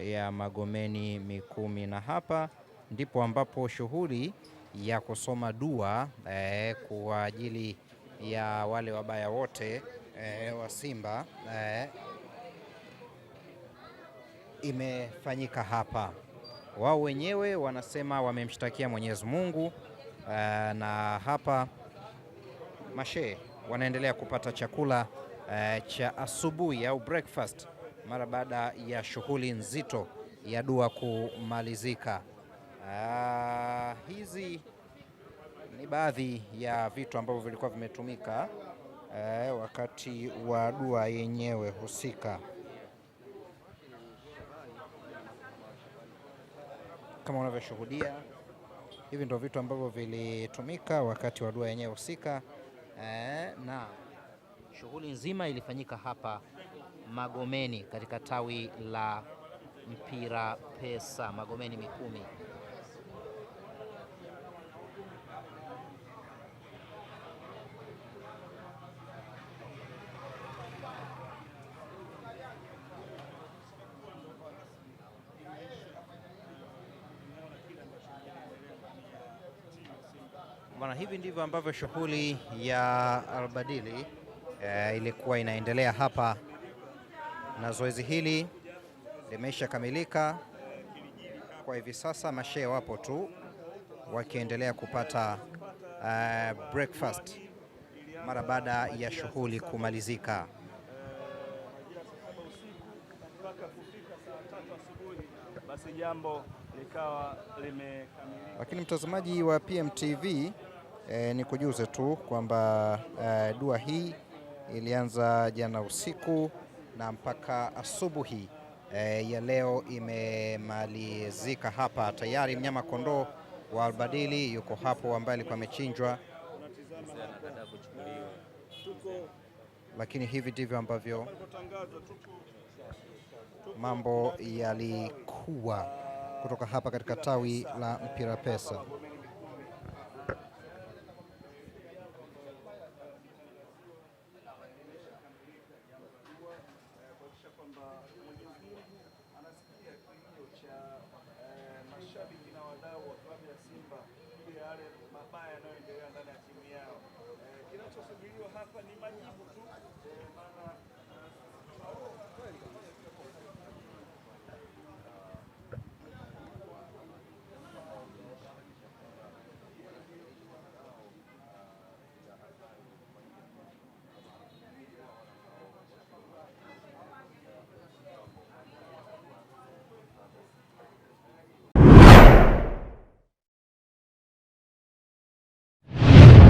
ya Magomeni Mikumi, na hapa ndipo ambapo shughuli ya kusoma dua kwa ajili ya wale wabaya wote wa Simba imefanyika hapa. Wao wenyewe wanasema wamemshtakia Mwenyezi Mungu na hapa mashehe wanaendelea kupata chakula cha asubuhi au breakfast mara baada ya shughuli nzito ya dua kumalizika. Hizi ni baadhi ya vitu ambavyo vilikuwa vimetumika wakati wa dua yenyewe husika. Kama unavyoshuhudia, hivi ndio vitu ambavyo vilitumika wakati wa dua yenyewe husika, na shughuli nzima ilifanyika hapa Magomeni katika tawi la Mpira Pesa Magomeni Mikumi. Bwana, hivi ndivyo ambavyo shughuli ya Albadili ilikuwa inaendelea hapa, na zoezi hili limeisha kamilika. Kwa hivi sasa mashehe wapo tu wakiendelea kupata breakfast mara baada ya shughuli kumalizika. Basi jambo likawa limekamilika. Lakini mtazamaji wa PMTV, ni kujuze tu kwamba dua hii ilianza jana usiku na mpaka asubuhi ya leo imemalizika hapa. Tayari mnyama kondoo wa Albadili yuko hapo ambaye alikuwa amechinjwa, lakini hivi ndivyo ambavyo mambo yalikuwa kutoka hapa katika tawi la Mpira Pesa. Mashabiki na wadau wa klabu ya Simba yale mabaya yanayoendelea ndani ya timu yao. Kinachosubiriwa hapa ni majibu tu